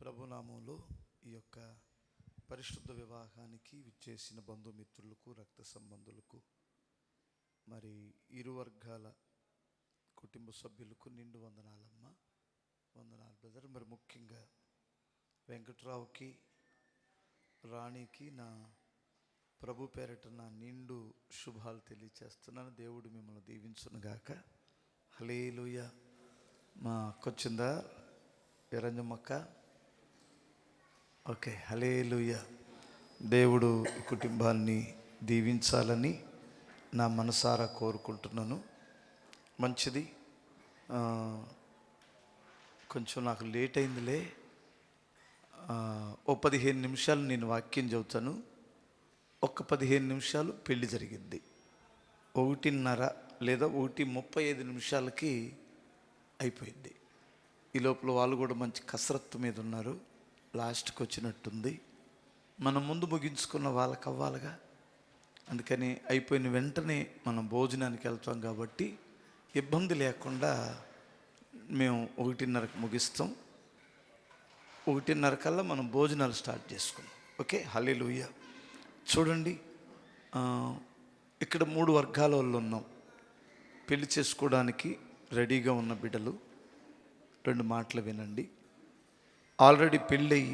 ప్రభునామంలో ఈ యొక్క పరిశుద్ధ వివాహానికి విచ్చేసిన బంధుమిత్రులకు, రక్త సంబంధులకు, మరి ఇరు వర్గాల కుటుంబ సభ్యులకు నిండు వందనాలమ్మ, వందనాలు బ్రదర్. మరి ముఖ్యంగా వెంకట్రావుకి, రాణికి నా ప్రభు పేరట నా నిండు శుభాలు తెలియచేస్తున్నాను. దేవుడు మిమ్మల్ని దీవించునుగాక. హల్లెలూయా. మా అక్కొచ్చిందా ఎరంజమ్మక్క? ఓకే, హల్లెలూయా. దేవుడు ఈ కుటుంబాన్ని దీవించాలని నా మనసారా కోరుకుంటున్నాను. మంచిది. కొంచెం నాకు లేట్ అయిందిలే. ఓ 15 నిమిషాలు నేను వాక్యం చెబుతాను. ఒక్క 15 నిమిషాలు పెళ్లి జరిగింది. 1:30 లేదా 1:35 నిమిషాలకి అయిపోయింది. ఈ లోపల వాళ్ళు కూడా మంచి కసరత్తు మీద ఉన్నారు. లాస్ట్కి వచ్చినట్టుంది. మనం ముందు ముగించుకున్న వాళ్ళకి అవ్వాలిగా. అందుకని అయిపోయిన వెంటనే మనం భోజనానికి వెళ్తాం కాబట్టి ఇబ్బంది లేకుండా మేము 1:30కి ముగిస్తాం. 1:30 కల్లా మనం భోజనాలు స్టార్ట్ చేసుకున్నాం. ఓకే, హల్లెలూయా. చూడండి, ఇక్కడ 3 వర్గాల వాళ్ళు ఉన్నాం. పెళ్లి చేసుకోవడానికి రెడీగా ఉన్న బిడ్డలు 2 మాటలు వినండి. ఆల్రెడీ పెళ్ళయి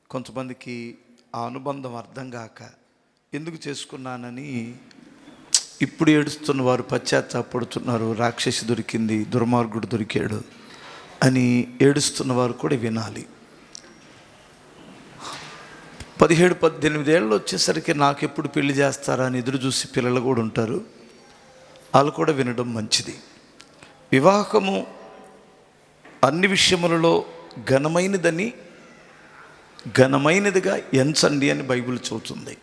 కొంతమందికి ఆ అనుబంధం అర్థం కాక ఎందుకు చేసుకున్నానని ఇప్పుడు ఏడుస్తున్న వారు పశ్చాత్తాపడుతున్నారు. రాక్షసి దొరికింది, దుర్మార్గుడు దొరికాడు అని ఏడుస్తున్న వారు కూడా వినాలి. 17-18 ఏళ్ళు వచ్చేసరికి నాకు ఎప్పుడు పెళ్లి చేస్తారా అని ఎదురు చూసి పిల్లలు కూడా ఉంటారు. వాళ్ళు కూడా వినడం మంచిది. వివాహము అన్ని విషయములలో ఘనమైనదిగా ఎంచండి అని బైబిల్ చెబుతుంది.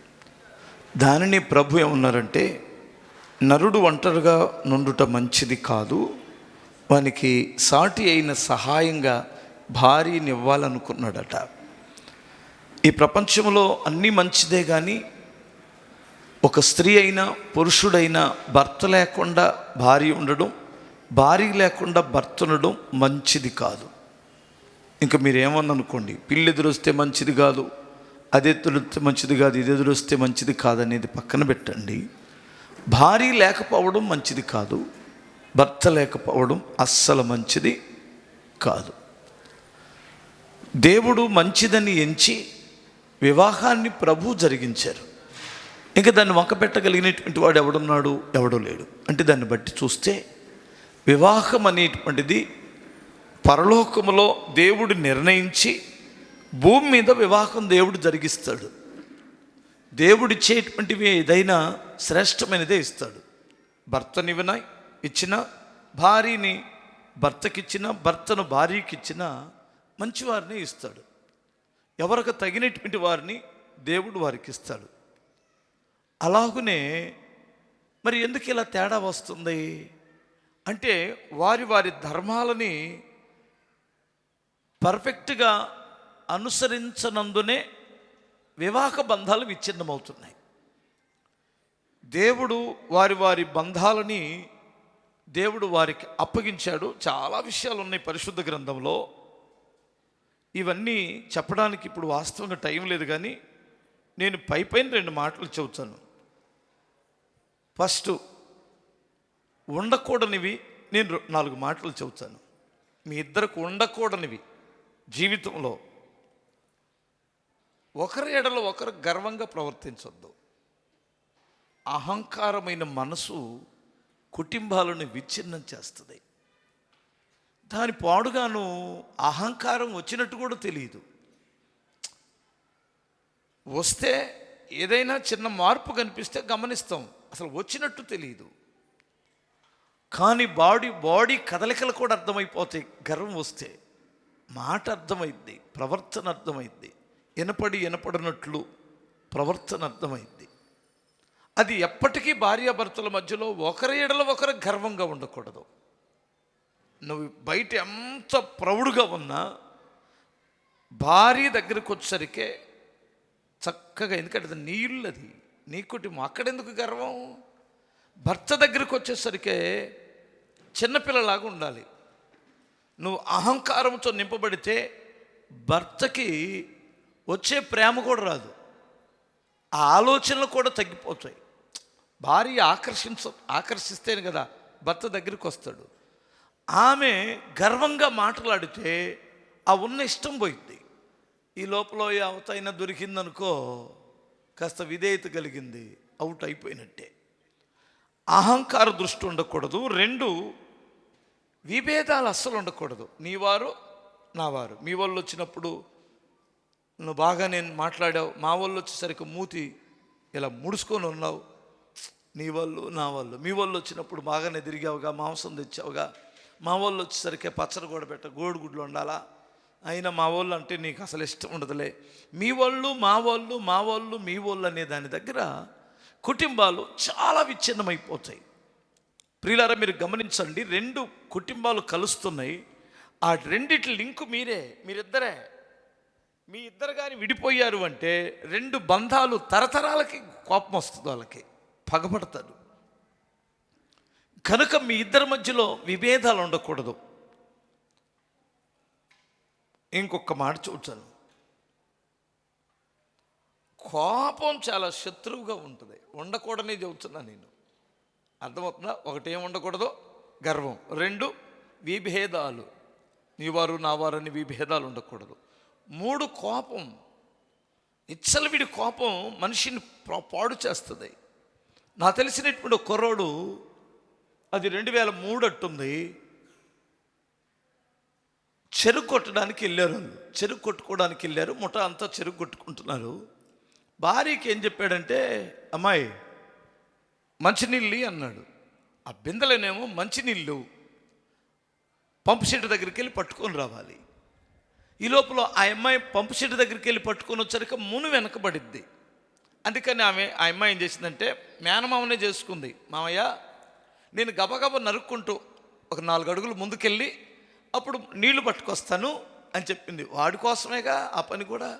దానిని ప్రభు ఏమన్నారంటే, నరుడు ఒంటరిగా నుండుట మంచిది కాదు, వానికి సాటి అయిన సహాయంగా భార్యని ఇవ్వాలనుకున్నాడట. ఈ ప్రపంచంలో అన్నీ మంచిదే, కానీ ఒక స్త్రీ అయినా పురుషుడైనా భర్త లేకుండా భార్య ఉండడం, భార్య లేకుండా భర్త ఉండడం మంచిది కాదు. ఇంకా మీరు ఏమన్ననుకోండి, పిల్లి ఎదురొస్తే మంచిది కాదు, అది ఎదురొస్తే మంచిది కాదు, ఇది ఎదురొస్తే మంచిది కాదనేది పక్కన పెట్టండి. భార్య లేకపోవడం మంచిది కాదు, భర్త లేకపోవడం అస్సలు మంచిది కాదు. దేవుడు మంచిదని ఎంచి వివాహాన్ని ప్రభు జరిగించారు. ఇంకా దాన్ని వంక పెట్టగలిగినటువంటి వాడు ఎవడున్నాడు? ఎవడో లేడు. అంటే దాన్ని బట్టి చూస్తే వివాహం అనేటువంటిది పరలోకములో దేవుడు నిర్ణయించి భూమి మీద వివాహం దేవుడు జరిగిస్తాడు. దేవుడు ఇచ్చేటువంటివి ఏదైనా శ్రేష్టమైనదే ఇస్తాడు. భర్తని ఇచ్చిన, భార్యని భర్తకిచ్చిన, భర్తను భార్యకిచ్చిన మంచివారిని ఇస్తాడు. ఎవరికి తగినటువంటి వారిని దేవుడు వారికి ఇస్తాడు. అలాగునే మరి ఎందుకు ఇలా తేడా వస్తుంది అంటే, వారి వారి ధర్మాలని పర్ఫెక్ట్గా అనుసరించనందునే వివాహ బంధాలు విచ్ఛిన్నమవుతున్నాయి. దేవుడు వారి వారి బంధాలని దేవుడు వారికి అప్పగించాడు. చాలా విషయాలు ఉన్నాయి పరిశుద్ధ గ్రంథంలో. ఇవన్నీ చెప్పడానికి ఇప్పుడు వాస్తవంగా టైం లేదు, కానీ నేను పైన 2 మాటలు చెబుతాను. ఫస్ట్, ఉండకూడనివి నేను 4 మాటలు చెబుతాను. మీ ఇద్దరికి ఉండకూడనివి జీవితంలో, ఒకరి ఎడల ఒకరు గర్వంగా ప్రవర్తించొద్దు. అహంకారమైన మనసు కుటుంబాలను విచ్ఛిన్నం చేస్తుంది. దాని పాడుగాను అహంకారం వచ్చినట్టు కూడా తెలియదు. వస్తే ఏదైనా చిన్న మార్పు కనిపిస్తే గమనిస్తాం, అసలు వచ్చినట్టు తెలియదు. కానీ బాడీ కదలికలు కూడా అర్థమైపోతాయి. గర్వం వస్తే మాట అర్థమైద్ది, ప్రవర్తన అర్థమైద్ది, వినపడినట్లు ప్రవర్తన అర్థమైద్ది. అది ఎప్పటికీ భార్యాభర్తల మధ్యలో ఒకరి ఎడల ఒకరు గర్వంగా ఉండకూడదు. నువ్వు బయట ఎంత ప్రౌడ్గా ఉన్నా భార్య దగ్గరకు వచ్చేసరికే చక్కగా, ఎందుకంటే అది నీ ఇల్లు, అది నీ కుటుంబం, అక్కడెందుకు గర్వం? భర్త దగ్గరకు వచ్చేసరికే చిన్నపిల్లలాగా ఉండాలి. నువ్వు అహంకారంతో నింపబడితే భర్తకి వచ్చే ప్రేమ కూడా రాదు, ఆ ఆలోచనలు కూడా తగ్గిపోతాయి. భార్య ఆకర్షిస్తేనే కదా భర్త దగ్గరికి వస్తాడు. ఆమె గర్వంగా మాట్లాడితే ఆ ఉన్న ఇష్టం పోయింది. ఈ లోపల అవతైనా దొరికిందనుకో, కాస్త విధేయత కలిగింది, అవుట్ అయిపోయినట్టే. అహంకార దృష్టి ఉండకూడదు. 2, విభేదాలు అస్సలు ఉండకూడదు. నీవారు నావారు. మీ వాళ్ళు వచ్చినప్పుడు నువ్వు బాగా నేను మాట్లాడావు, మా వాళ్ళు వచ్చేసరికి మూతి ఇలా ముడుచుకొని ఉన్నావు. నీ వాళ్ళు నా వాళ్ళు. మీ వాళ్ళు వచ్చినప్పుడు బాగానే తిరిగావుగా, మాంసం తెచ్చావుగా. మా వాళ్ళు వచ్చేసరికి పచ్చడి కూడా పెట్ట, గోడుగుడ్లు ఉండాలా, అయినా మా వాళ్ళు అంటే నీకు అసలు ఇష్టం ఉండదులే. మీ వాళ్ళు మా వాళ్ళు, మా వాళ్ళు మీ వాళ్ళు అనే దాని దగ్గర కుటుంబాలు చాలా విచ్ఛిన్నమైపోతాయి. ప్రియులారా, మీరు గమనించండి, 2 కుటుంబాలు కలుస్తున్నాయి. ఆ రెండిటి లింకు మీరిద్దరే. మీ ఇద్దరు కానీ విడిపోయారు అంటే 2 బంధాలు తరతరాలకి కోపం వస్తుంది, వాళ్ళకి పగపడతారు. కనుక మీ ఇద్దరి మధ్యలో విభేదాలు ఉండకూడదు. ఇంకొక మాట చూచాను, కోపం చాలా శత్రువుగా ఉంటుంది. ఉండకూడనే చెబుతున్నా నేను, అర్థమవుతుందా? 1 ఏం ఉండకూడదు, గర్వం. 2 విభేదాలు, నీవారు నావారు అని విభేదాలు ఉండకూడదు. 3 కోపం. ఇచ్చలవిడి కోపం మనిషిని పాడు చేస్తుంది. నాకు తెలిసినటువంటి కుర్రోడు, అది 2003 అట్టుంది, చెరుకు కొట్టడానికి వెళ్ళారు. వాళ్ళు చెరుకు కొట్టుకోవడానికి వెళ్ళారు, ముఠా అంతా చెరుకు కొట్టుకుంటున్నారు. భార్యకి ఏం చెప్పాడంటే, అమ్మాయి మంచినీళ్ళు అన్నాడు. ఆ బిందెలనేమో మంచినీళ్ళు పంపు సెట్ దగ్గరికి వెళ్ళి పట్టుకొని రావాలి. ఈ లోపల ఆ అమ్మాయి పంపు సెట్ దగ్గరికి వెళ్ళి పట్టుకొని వచ్చాక మును వెనకబడిద్ది. అందుకని ఆ అమ్మాయి ఏం చేసిందంటే మేనమామనే చేసుకుంది. మామయ్య, నేను గబగబ నరుక్కుంటూ ఒక 4 అడుగులు ముందుకెళ్ళి అప్పుడు నీళ్లు పట్టుకొస్తాను అని చెప్పింది. వాడి కోసమేగా ఆ పని కూడా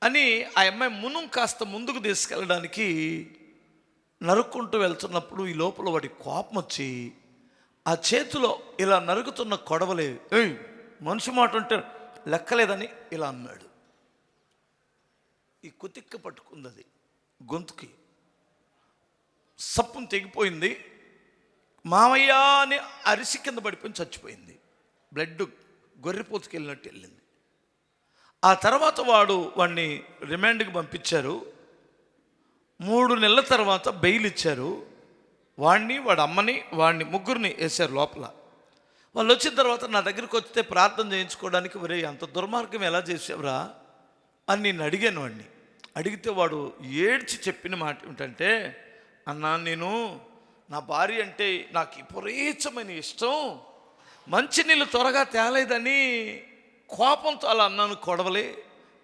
అని ఆ అమ్మాయి మును కాస్త ముందుకు తీసుకెళ్ళడానికి నరుక్కుంటూ వెళ్తున్నప్పుడు ఈ లోపల వాడి కోపం వచ్చి ఆ చేతిలో ఇలా నరుగుతున్న కొడవలే, ఏయ్ మనిషి మాట ఉంటే లెక్కలేదని ఇలా అన్నాడు. ఈ కుతిక్క పట్టుకుంది, అది గొంతుకి సప్పును తెగిపోయింది. మామయ్య అని అరిసి కింద పడిపోయి చచ్చిపోయింది. బ్లడ్ గొర్రెపోతుకి వెళ్ళినట్టు వెళ్ళింది. ఆ తర్వాత వాడిని రిమాండ్కి పంపించారు. 3 నెలల తర్వాత బెయిల్ ఇచ్చారు. వాడిని, వాడి అమ్మని, వాడిని ముగ్గురిని వేశారు లోపల. వాళ్ళు వచ్చిన తర్వాత నా దగ్గరికి వస్తే ప్రార్థన చేయించుకోవడానికి, ఒరే అంత దుర్మార్గం ఎలా చేసావురా అని నేను అడిగాను. వాడిని అడిగితే వాడు ఏడ్చి చెప్పిన మాట ఏమిటంటే, అన్నా నేను నా భార్య అంటే నాకు విపరీతమైన ఇష్టం, మంచినీళ్ళు త్వరగా తేలేదని కోపంతో అలా అన్నాను, కొడవలే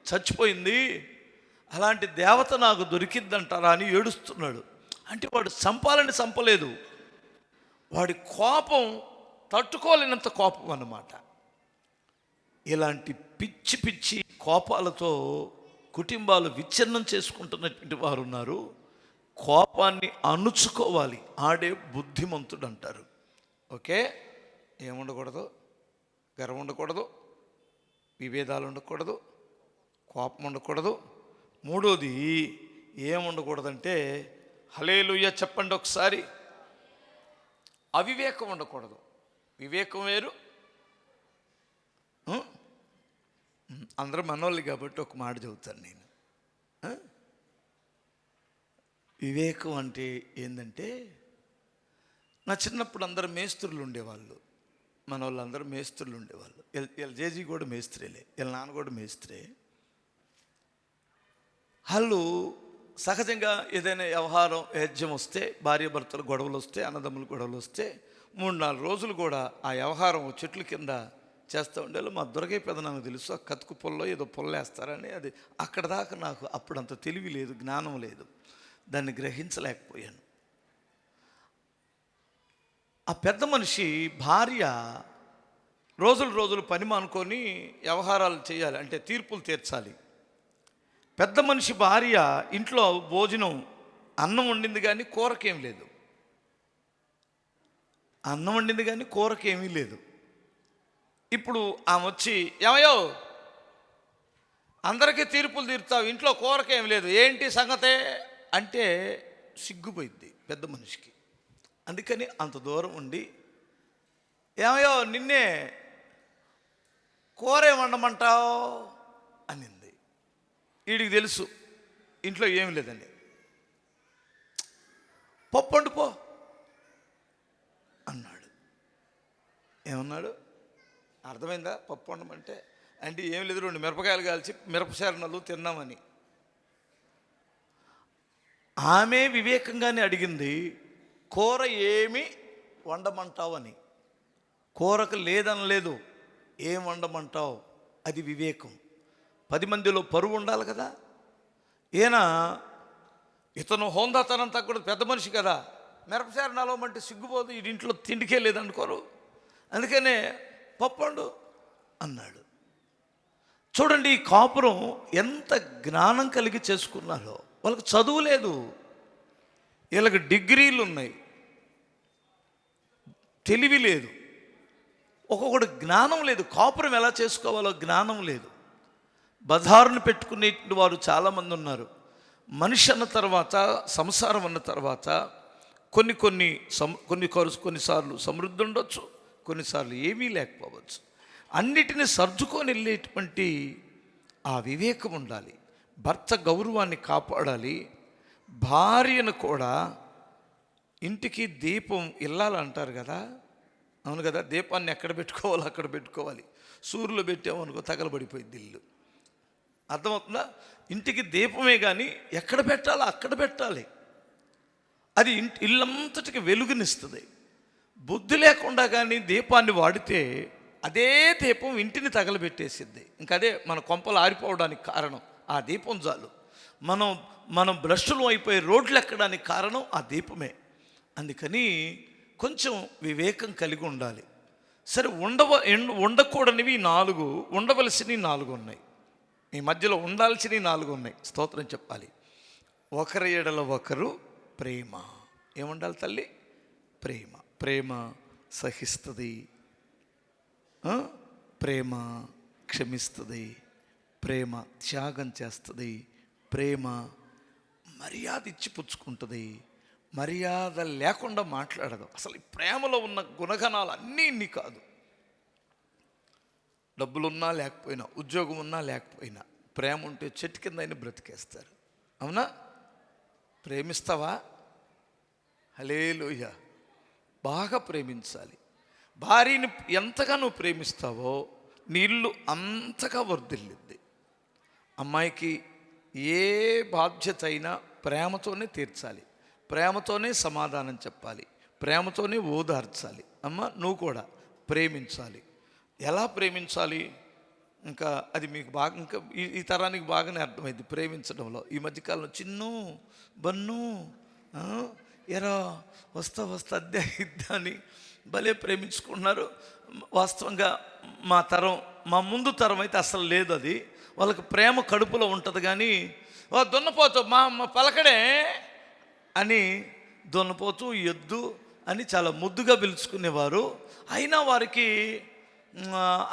చచ్చిపోయింది, అలాంటి దేవత నాకు దొరికిద్దంటారా అని ఏడుస్తున్నాడు. అంటే వాడు చంపలేదు, వాడి కోపం తట్టుకోలేనంత కోపం అన్నమాట. ఇలాంటి పిచ్చి పిచ్చి కోపాలతో కుటుంబాలు విచ్ఛిన్నం చేసుకుంటున్నటువంటి వారు ఉన్నారు. కోపాన్ని అణుచుకోవాలి, ఆడే బుద్ధిమంతుడు అంటారు. ఓకే, ఏముండకూడదు, గర్వం ఉండకూడదు, విభేదాలు ఉండకూడదు, కోపం ఉండకూడదు. 3వది ఏముండకూడదంటే, హల్లెలూయా చెప్పండి ఒకసారి, అవివేకం ఉండకూడదు. వివేకం వేరు. అందరూ మనోళ్ళు కాబట్టి ఒక మాట చెబుతాను నేను. వివేకం అంటే ఏంటంటే, నా చిన్నప్పుడు అందరూ మేస్త్రులు ఉండేవాళ్ళు, మన వాళ్ళందరూ మేస్త్రులు ఉండేవాళ్ళు. జేజీ కూడా మేస్త్రీలే, నాన్న కూడా మేస్త్రే. వాళ్ళు సహజంగా ఏదైనా వ్యవహారం యజ్ఞం వస్తే, భార్యాభర్తలు గొడవలు వస్తే, అన్నదమ్ములు గొడవలు వస్తే 3-4 రోజులు కూడా ఆ వ్యవహారం చెట్ల కింద చేస్తూ ఉండేవాళ్ళు. మా దుర్గయ్య పెద్ద నాకు తెలుసు, ఆ కతుకు పొల్లో ఏదో పొల్లేస్తారని. అది అక్కడ దాకా నాకు అప్పుడంత తెలివి లేదు, జ్ఞానం లేదు, దాన్ని గ్రహించలేకపోయాను. ఆ పెద్ద మనిషి భార్య రోజులు పని మానుకొని వ్యవహారాలు చేయాలి, అంటే తీర్పులు తీర్చాలి. పెద్ద మనిషి భార్య ఇంట్లో భోజనం, అన్నం వండింది కానీ కూరకేం లేదు, అన్నం వండింది కానీ కూరకేమీ లేదు. ఇప్పుడు ఆమె వచ్చి, ఏమయ్యో అందరికీ తీర్పులు తీరుతావు, ఇంట్లో కూరకేం లేదు, ఏంటి సంగతే అంటే సిగ్గుపోయింది పెద్ద మనిషికి. అందుకని అంత దూరం ఉండి, ఏమయ్యో నిన్నే కూర ఏమండమంటావు అనింది. వీడికి తెలుసు ఇంట్లో ఏమి లేదని. పప్పు వండుకో అన్నాడు. ఏమన్నాడు అర్థమైందా? పప్పు వండమంటే అంటే ఏం లేదు, 2 మిరపకాయలు కాల్చి మిరపశారణలు తిన్నామని. ఆమె వివేకంగానే అడిగింది, కూర ఏమి వండమంటావు అని. కూరకు లేదనలేదు, ఏం వండమంటావు, అది వివేకం. 10 మందిలో పరువు ఉండాలి కదా. ఇతను హోందాతనం తగ్గదు, పెద్ద మనిషి కదా, మిరపశారు నలవమంటే సిగ్గుపోదు, ఈ ఇంట్లో తిండికే లేదనుకోరు, అందుకనే పప్పు వండు అన్నాడు. చూడండి ఈ కాపురం ఎంత జ్ఞానం కలిగి చేసుకున్నారో. వాళ్ళకి చదువు లేదు, వీళ్ళకి డిగ్రీలు ఉన్నాయి, తెలివి లేదు, ఒక్కొక్కటి జ్ఞానం లేదు. కాపురం ఎలా చేసుకోవాలో జ్ఞానం లేదు. బజారును పెట్టుకునే వారు చాలామంది ఉన్నారు. మనిషి అన్న తర్వాత, సంసారం అన్న తర్వాత కొన్నిసార్లు సమృద్ధి ఉండొచ్చు, కొన్నిసార్లు ఏమీ లేకపోవచ్చు. అన్నిటిని సర్దుకొని వెళ్ళేటువంటి ఆ వివేకం ఉండాలి. భర్త గౌరవాన్ని కాపాడాలి. భార్యను కూడా ఇంటికి దీపం ఇల్లాలంటారు కదా, అవును కదా. దీపాన్ని ఎక్కడ పెట్టుకోవాలో అక్కడ పెట్టుకోవాలి. సూర్యులో పెట్టామనుకో తగలబడిపోయింది ఇల్లు. అర్థమవుతుందా? ఇంటికి దీపమే కానీ ఎక్కడ పెట్టాలో అక్కడ పెట్టాలి. అది ఇల్లంతటికి వెలుగునిస్తుంది. బుద్ధి లేకుండా కానీ దీపాన్ని వాడితే అదే దీపం ఇంటిని తగలబెట్టేసిద్ది. ఇంకదే మన కొంపలు ఆరిపోవడానికి కారణం ఆ దీపం చాలు. మనం భ్రష్టులు అయిపోయి రోడ్లు ఎక్కడానికి కారణం ఆ దీపమే. అందుకని కొంచెం వివేకం కలిగి ఉండాలి. సరే, ఉండకూడనివి 4, ఉండవలసినవి 4 ఉన్నాయి. ఈ మధ్యలో ఉండాల్సినవి 4 ఉన్నాయి. స్తోత్రం చెప్పాలి. ఒకరి ఎడల ఒకరు ప్రేమ. ఏముండాలి తల్లి? ప్రేమ. ప్రేమ సహిస్తుంది, ప్రేమ క్షమిస్తుంది, ప్రేమ త్యాగం చేస్తుంది, ప్రేమ మర్యాద ఇచ్చి పుచ్చుకుంటుంది, మర్యాద లేకుండా మాట్లాడదు. అసలు ఈ ప్రేమలో ఉన్న గుణగణాలు అన్నీ ఇన్ని కాదు. డబ్బులున్నా లేకపోయినా, ఉద్యోగం ఉన్నా లేకపోయినా, ప్రేమ ఉంటే చెట్టు కింద అయినా బ్రతికేస్తారు. అవునా? ప్రేమిస్తావా? హల్లెలూయా. బాగా ప్రేమించాలి. భార్యని ఎంతగా నువ్వు ప్రేమిస్తావో నీ ఇల్లు అంతగా వర్ధిల్లిద్ది. అమ్మాయికి ఏ బాధ్యత అయినా ప్రేమతోనే తీర్చాలి, ప్రేమతోనే సమాధానం చెప్పాలి, ప్రేమతోనే ఓదార్చాలి. అమ్మ నువ్వు కూడా ప్రేమించాలి. ఎలా ప్రేమించాలి? ఇంకా అది మీకు బాగా, ఇంకా ఈ తరానికి బాగానే అర్థమైంది ప్రేమించడంలో. ఈ మధ్యకాలంలో చిన్ను బన్ను ఎరా వస్తా అద్దె ఇద్దా అని భలే ప్రేమించుకుంటున్నారు. వాస్తవంగా మా ముందు తరం అయితే అసలు లేదు అది. వాళ్ళకి ప్రేమ కడుపులో ఉంటుంది కానీ దున్నపోతూ మా పలకడే అని దున్నపోతూ ఎద్దు అని చాలా ముద్దుగా పిలుచుకునేవారు. అయినా వారికి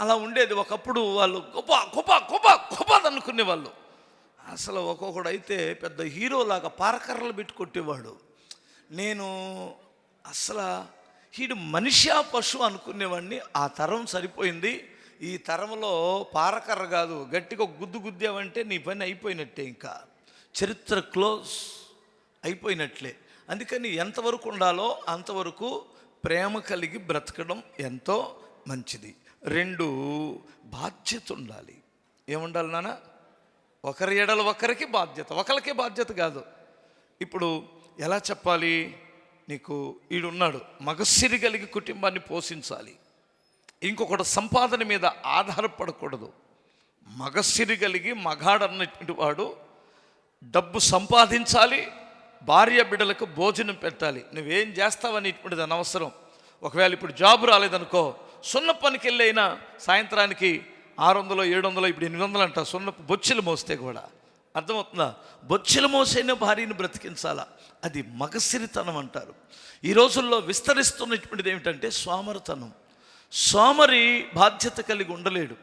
అలా ఉండేది. ఒకప్పుడు వాళ్ళు గొప్ప అనుకునేవాళ్ళు. అసలు ఒక్కొక్కడు అయితే పెద్ద హీరోలాగా పారకర్రలు పెట్టి కొట్టేవాడు. నేను అసలు వీడు మనిషి పశువు అనుకునేవాడిని. ఆ తరం సరిపోయింది. ఈ తరంలో పారకర్ర కాదు, గట్టిగా గుద్దామంటే నీ పని అయిపోయినట్టే, ఇంకా చరిత్ర క్లోజ్ అయిపోయినట్లే. అందుకని ఎంతవరకు ఉండాలో అంతవరకు ప్రేమ కలిగి బ్రతకడం ఎంతో మంచిది. 2 బాధ్యత ఉండాలి. ఏముండాలి నాన్న? ఒకరి ఎడల ఒకరికి బాధ్యత. ఒకరికే బాధ్యత కాదు. ఇప్పుడు ఎలా చెప్పాలి? నీకు ఈడున్నాడు, మగసిరి కలిగి కుటుంబాన్ని పోషించాలి. ఇంకొకటి సంపాదన మీద ఆధారపడకూడదు. మగసిరి కలిగి మగాడన్నటువంటి వాడు డబ్బు సంపాదించాలి, భార్య బిడ్డలకు భోజనం పెట్టాలి. నువ్వేం చేస్తావనేటువంటిది అనవసరం. ఒకవేళ ఇప్పుడు జాబు రాలేదనుకో, సున్న పనికి వెళ్ళైనా సాయంత్రానికి 600, 700, ఇప్పుడు 800 అంట సున్నపు బొచ్చెలు మోస్తే కూడా. అర్థమవుతుందా? బొచ్చెలు మోసైన భార్యను బ్రతికించాలా. అది మగసిరితనం అంటారు. ఈ రోజుల్లో విస్తరిస్తున్నటువంటిది ఏమిటంటే సోమరితనం. సోమరి బాధ్యత కలిగి ఉండలేడు.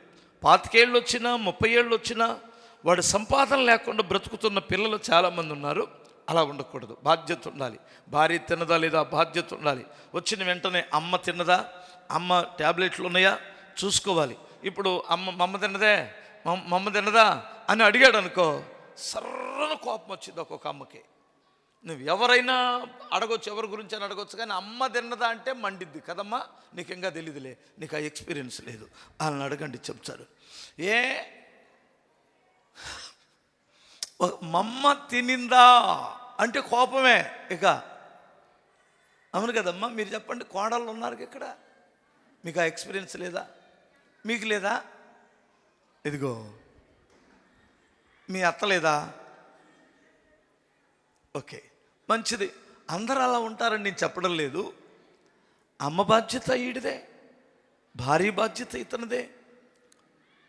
25 ఏళ్ళు వచ్చినా 30 ఏళ్ళు వచ్చినా వాడు సంపాదన లేకుండా బ్రతుకుతున్న పిల్లలు చాలామంది ఉన్నారు. అలా ఉండకూడదు, బాధ్యత ఉండాలి. భార్య తిన్నదా లేదా బాధ్యత ఉండాలి. వచ్చిన వెంటనే అమ్మ తిన్నదా, అమ్మ ట్యాబ్లెట్లు ఉన్నాయా చూసుకోవాలి. ఇప్పుడు మమ్మ తిన్నదా అని అడిగాడు అనుకో, సర్రన కోపం వచ్చింది ఒక్కొక్క అమ్మకి. నువ్వు ఎవరైనా అడగొచ్చు, ఎవరి గురించి అని అడగొచ్చు, కానీ అమ్మ తిన్నదా అంటే మండిద్ది కదమ్మా. నీకు ఇంకా తెలియదులే, నీకు ఆ ఎక్స్పీరియన్స్ లేదు. వాళ్ళని అడగండి చెప్తారు. మమ్మ తినిందా అంటే కోపమే ఇక. అవును కదమ్మా, మీరు చెప్పండి. కోడళ్ళు ఉన్నారు ఇక్కడ, మీకు ఆ ఎక్స్పీరియన్స్ లేదా? మీకు లేదా? ఇదిగో మీ అత్త లేదా? ఓకే, మంచిది. అందరూ అలా ఉంటారని నేను చెప్పడం లేదు. అమ్మ బాధ్యత ఈడిదే, భార్య బాధ్యత ఇతనిదే.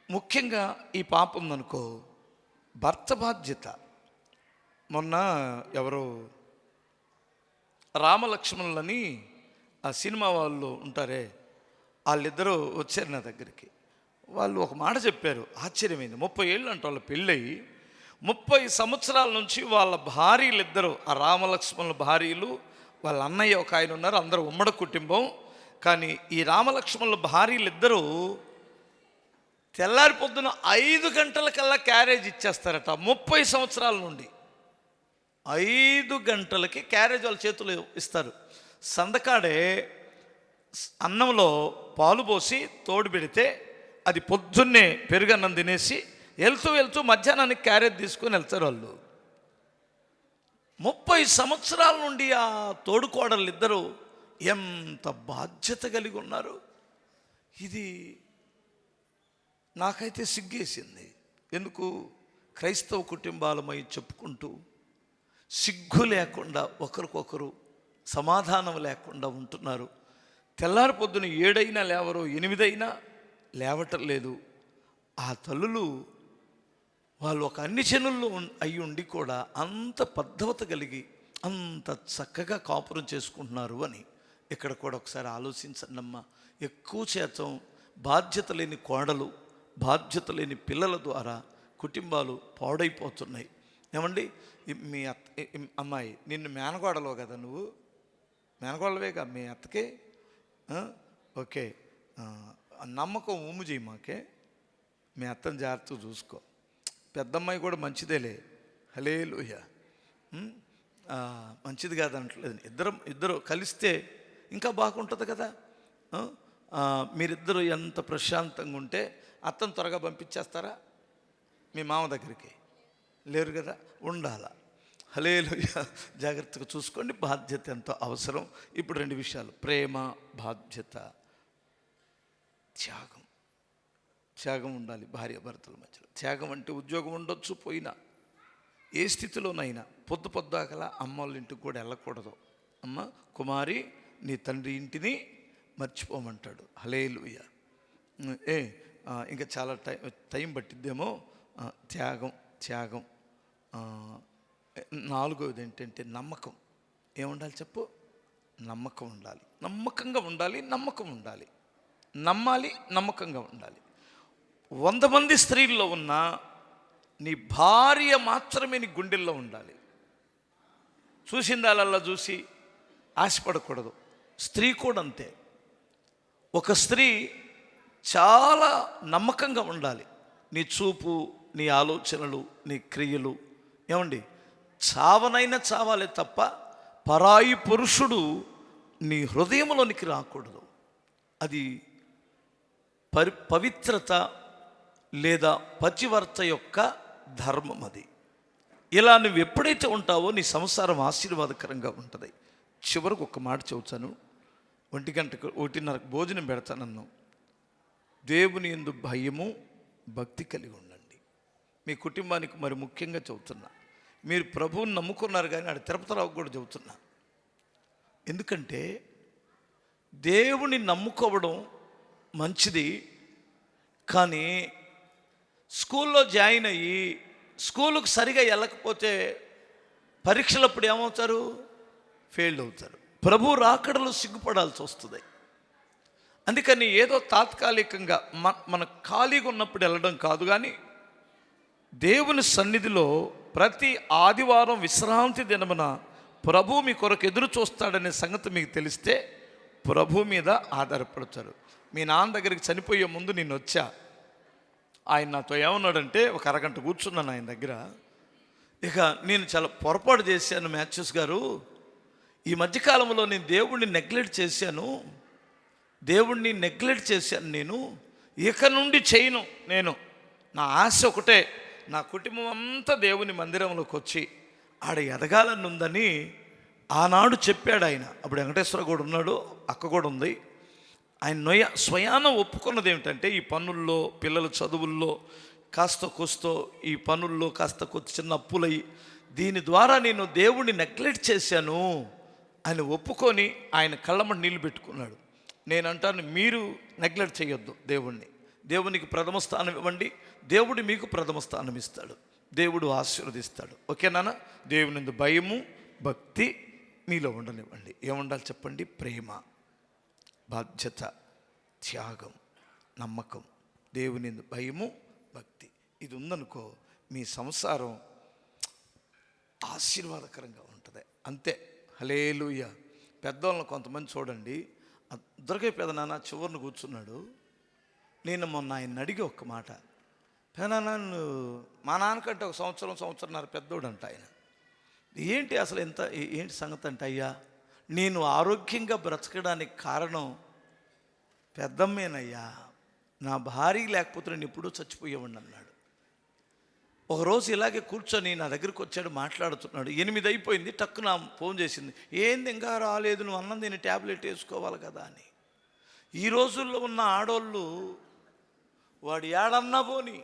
ముఖ్యంగా ఈ పాప ఉందనుకో, భర్త బాధ్యత. మొన్న ఎవరో రామలక్ష్మణులని ఆ సినిమా వాళ్ళు ఉంటారే, వాళ్ళిద్దరూ వచ్చారు నా దగ్గరికి. వాళ్ళు ఒక మాట చెప్పారు, ఆశ్చర్యమైంది. 30 ఏళ్ళు అంటే వాళ్ళ పెళ్ళయి 30 సంవత్సరాల నుంచి వాళ్ళ భార్యలిద్దరూ, ఆ రామలక్ష్మణుల భార్యలు, వాళ్ళ అన్నయ్య ఒక ఆయన ఉన్నారు, అందరూ ఉమ్మడి కుటుంబం. కానీ ఈ రామలక్ష్మణుల భార్యలిద్దరూ తెల్లారి పొద్దున 5 గంటలకల్లా క్యారేజ్ ఇచ్చేస్తారట. 30 సంవత్సరాల నుండి 5 గంటలకి క్యారేజ్ వాళ్ళ చేతులు ఇస్తారు. సందకాడే అన్నంలో పాలు పోసి తోడు పెడితే అది పొద్దున్నే పెరుగన్నం తినేసి వెళ్తూ మధ్యాహ్నానికి క్యారేజ్ తీసుకొని వెళ్తారు వాళ్ళు. 30 సంవత్సరాల నుండి ఆ తోడుకోడళ్ళు ఇద్దరు ఎంత బాధ్యత కలిగి ఉన్నారు. ఇది నాకైతే సిగ్గేసింది. ఎందుకు? క్రైస్తవ కుటుంబాలమై చెప్పుకుంటూ సిగ్గు లేకుండా ఒకరికొకరు సమాధానం లేకుండా ఉంటున్నారు. తెల్లారి పొద్దున 7 అయినా లేవరు, 8 అయినా లేవటం లేదు. ఆ తల్లులు వాళ్ళు ఒక అన్ని జనుల్లో అయి ఉండి కూడా అంత పద్ధత కలిగి అంత చక్కగా కాపురం చేసుకుంటున్నారు అని ఇక్కడ కూడా ఒకసారి ఆలోచించండి అమ్మా. ఎక్కువ శాతం బాధ్యత లేని కోడలు, బాధ్యత లేని పిల్లల ద్వారా కుటుంబాలు పాడైపోతున్నాయి. ఏమండి, మీ అమ్మాయి నిన్ను మేనగోడలో కదా, నువ్వు మేనగోడలవేగా మీ అత్తకే. ఓకే, నమ్మకం ఊము చేయి మాకే. మీ అత్తని జాగ్రత్తగా చూసుకో. పెద్దమ్మాయి కూడా మంచిదేలే, హల్లెలూయా. మంచిది కాదంటలేదు. ఇద్దరు కలిస్తే ఇంకా బాగుంటుంది కదా. మీరిద్దరూ ఎంత ప్రశాంతంగా ఉంటే అత్తను త్వరగా పంపించేస్తారా మీ మామ దగ్గరికి? లేరు కదా, ఉండాలా. హల్లెలూయా. జాగ్రత్తగా చూసుకోండి. బాధ్యత ఎంతో అవసరం. ఇప్పుడు 2 విషయాలు: ప్రేమ, బాధ్యత, త్యాగం ఉండాలి భార్యాభర్తల మధ్యలో. త్యాగం అంటే ఉద్యోగం ఉండొచ్చు పోయినా, ఏ స్థితిలోనైనా పొద్దుగల అమ్మ వాళ్ళ ఇంటికి కూడా వెళ్ళకూడదు. అమ్మ కుమారి, నీ తండ్రి ఇంటిని మర్చిపోమంటాడు. హల్లెలూయా. ఇంకా చాలా టైం పట్టిద్దేమో. త్యాగం. 4వది ఏంటంటే నమ్మకం. ఏముండాలి చెప్పు? నమ్మకం ఉండాలి. నమ్మకంగా ఉండాలి. నమ్మాలి, నమ్మకంగా ఉండాలి. 100 మంది స్త్రీల్లో ఉన్న నీ భార్య మాత్రమే నీ గుండెల్లో ఉండాలి. చూసిందాలల్లా చూసి ఆశపడకూడదు. స్త్రీ కూడా అంతే. ఒక స్త్రీ చాలా నమ్మకంగా ఉండాలి. నీ చూపు, నీ ఆలోచనలు, నీ క్రియలు. ఏమండి, చావనైనా చావాలి తప్ప పరాయి పురుషుడు నీ హృదయంలోనికి రాకూడదు. అది పవిత్రత లేదా పతివర్త యొక్క ధర్మం. అది ఇలా నువ్వు ఎప్పుడైతే ఉంటావో నీ సంసారం ఆశీర్వాదకరంగా ఉంటుంది. చివరకు ఒక మాట చెబుతాను. 1 గంటకు 1:30 భోజనం పెడతానన్నావు. దేవుని యందు భయము, భక్తి కలిగి ఉండండి. మీ కుటుంబానికి మరి ముఖ్యంగా చెబుతున్నా. మీరు ప్రభువుని నమ్ముకున్నారు, కానీ ఆడ తిరుపతిరావు కూడా చెబుతున్నా. ఎందుకంటే దేవుని నమ్ముకోవడం మంచిది, కానీ స్కూల్లో జాయిన్ అయ్యి స్కూలుకు సరిగా వెళ్ళకపోతే పరీక్షలప్పుడు ఏమవుతారు? ఫెయిల్ అవుతారు. ప్రభు రాకడలో సిగ్గుపడాల్సి వస్తుంది. అందుకని ఏదో తాత్కాలికంగా మన ఖాళీగా ఉన్నప్పుడు వెళ్ళడం కాదు, కానీ దేవుని సన్నిధిలో ప్రతి ఆదివారం విశ్రాంతి దినమున ప్రభు మీ కొరకు ఎదురు చూస్తాడనే సంగతి మీకు తెలిస్తే ప్రభు మీద ఆధారపడతారు. మీ నాన్న దగ్గరికి చనిపోయే ముందు నేను వచ్చా, ఆయన నాతో ఏమన్నాడంటే, ఒక అరగంట కూర్చున్నాను ఆయన దగ్గర. ఇక నేను చాలా పొరపాటు చేశాను మ్యాథ్యూస్ గారు, ఈ మధ్యకాలంలో నేను దేవుణ్ణి నెగ్లెక్ట్ చేశాను నేను, ఇక నుండి చేయను. నేను నా ఆశ ఒకటే, నా కుటుంబం అంతా దేవుని మందిరంలోకి వచ్చి ఆడ ఎదగాలని ఉందని ఆనాడు చెప్పాడు ఆయన. అప్పుడు వెంకటేశ్వర కూడా ఉన్నాడు, అక్క కూడా ఉంది. ఆయన స్వయాన ఒప్పుకున్నది ఏమిటంటే, ఈ పనుల్లో, పిల్లల చదువుల్లో కాస్త కూస్తో, ఈ పనుల్లో కాస్త కొద్ది చిన్న అప్పులయ్యి దీని ద్వారా నేను దేవుణ్ణి నెగ్లెక్ట్ చేశాను అని ఒప్పుకొని ఆయన కళ్ళమ్మటి నీళ్ళు పెట్టుకున్నాడు. నేను అంటాను, మీరు నెగ్లెక్ట్ చేయొద్దు దేవుణ్ణి. దేవునికి ప్రథమ స్థానం ఇవ్వండి, దేవుడు మీకు ప్రథమ స్థానం ఇస్తాడు, దేవుడు ఆశీర్వదిస్తాడు. ఓకే నాన్న? దేవుని భయము, భక్తి మీలో ఉండనివ్వండి. ఏముండాలి చెప్పండి? ప్రేమ, బాధ్యత, త్యాగం, నమ్మకం, దేవుని భయము, భక్తి. ఇది ఉందనుకో, మీ సంసారం ఆశీర్వాదకరంగా ఉంటుంది. అంతే. హల్లెలూయా. పెద్దవాళ్ళని కొంతమంది చూడండి, దొరకే పెదనాన్న చివరిని కూర్చున్నాడు. నేను మొన్న ఆయన అడిగి ఒక్క మాట, పెదనాన్న మా నాన్నకంటే ఒక సంవత్సరంన్నర పెద్దోడు అంట ఆయన. ఏంటి అసలు ఏంటి సంగతి అంటే, అయ్యా నేను ఆరోగ్యంగా బ్రతకడానికి కారణం పెద్దమ్మేనయ్యా, నా భార్య లేకపోతే నేను ఎప్పుడూ చచ్చిపోయేవాడిని అన్నాడు. ఒకరోజు ఇలాగే కూర్చొని నా దగ్గరికి వచ్చాడు, మాట్లాడుతున్నాడు. 8 అయిపోయింది, టక్కున ఫోన్ చేసింది. ఏంది ఇంకా రాలేదు, నువ్వు అన్నం దీన్ని ట్యాబ్లెట్ వేసుకోవాలి కదా అని. ఈ రోజుల్లో ఉన్న ఆడోళ్ళు వాడు ఏడన్నా పోని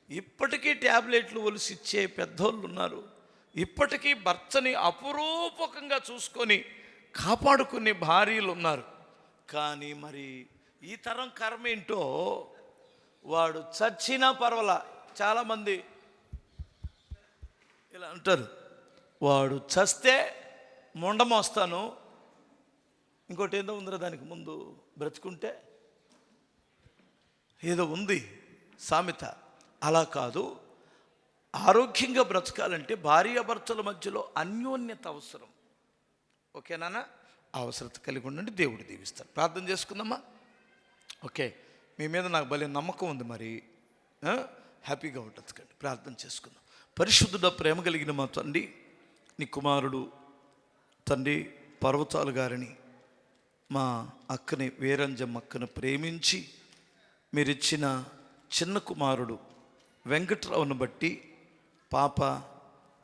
ఇప్పటికీ ట్యాబ్లెట్లు ఒలిసి ఇచ్చే పెద్దోళ్ళు ఉన్నారు. ఇప్పటికీ భర్తని అపురూపకంగా చూసుకొని కాపాడుకునే భార్యలు ఉన్నారు. కానీ మరి ఈ తరం కర్మ ఏంటో, వాడు చచ్చినా పర్వాలా. చాలామంది ఇలా అంటారు, వాడు చస్తే మొండమోస్తాను, ఇంకోటి ఏదో ఉందిరా దానికి ముందు, బ్రతుకుంటే ఏదో ఉంది సామెత. అలా కాదు, ఆరోగ్యంగా బ్రతకాలంటే భార్యాభర్తల మధ్యలో అన్యోన్యత అవసరం. ఓకేనా? అవసరత కలిగి ఉండండి, దేవుడు దీవిస్తాడు. ప్రార్థన చేసుకుందామా? ఓకే, మీ మీద నాకు భలే నమ్మకం ఉంది, మరి హ్యాపీగా ఉంటుంది కండి. ప్రార్థన చేసుకుందాం. పరిశుద్ధుడ, ప్రేమ కలిగిన మా తండ్రి, నీ కుమారుడు తండ్రి పర్వతాలు గారిని, మా అక్కని వీరంజమ్మ అక్కను ప్రేమించి మీరిచ్చిన చిన్న కుమారుడు వెంకట్రావును బట్టి, పాప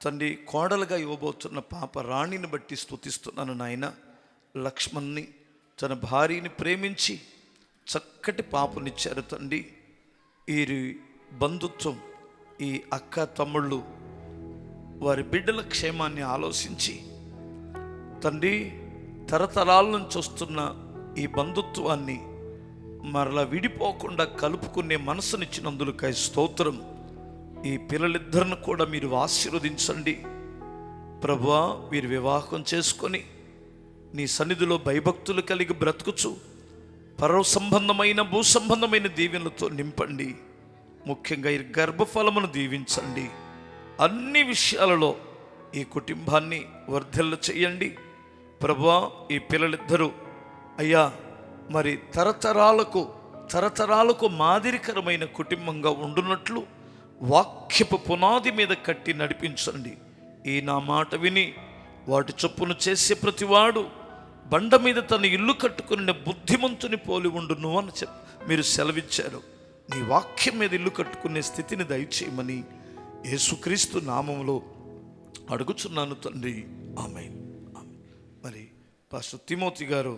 తండ్రి కోడలుగా ఇవ్వబోతున్న పాప రాణిని బట్టి స్తుతిస్తున్నాను నాయన. లక్ష్మణ్ని తన భార్యని ప్రేమించి చక్కటి పాపనిచ్చారు తండ్రి. ఈ బంధుత్వం, ఈ అక్క తమ్ముళ్ళు వారి బిడ్డల క్షేమాన్ని ఆలోచించి తండ్రి తరతరాల నుంచి వస్తున్న ఈ బంధుత్వాన్ని మరలా విడిపోకుండా కలుపుకునే మనసునిచ్చినందులకై స్తోత్రం. ఈ పిల్లలిద్దరిని కూడా మీరు ఆశీర్వదించండి ప్రభువా. వీరు వివాహం చేసుకొని నీ సన్నిధిలో భయభక్తులు కలిగి బ్రతుకుచు పరమ సంబంధమైన భూ సంబంధమైన దీవెనలతో నింపండి. ముఖ్యంగా ఈ గర్భఫలమును దీవించండి. అన్ని విషయాలలో ఈ కుటుంబాన్ని వర్ధిల్ల చేయండి ప్రభువా. ఈ పిల్లలిద్దరూ అయ్యా మరి తరతరాలకు మాదిరికరమైన కుటుంబంగా ఉండునట్లు వాక్యపు పునాది మీద కట్టి నడిపించండి. ఈ నా మాట విని వాటి చొప్పున చేసే ప్రతివాడు బండ మీద తన ఇల్లు కట్టుకుని బుద్ధిమంతుని పోలి ఉండును అని మీరు సెలవిచ్చారు. నీ వాక్యం మీద ఇల్లు కట్టుకునే స్థితిని దయచేయమని యేసుక్రీస్తు నామములో అడుగుచున్నాను తండ్రి. ఆమేన్. మరి పాస్టర్ తిమోతి గారు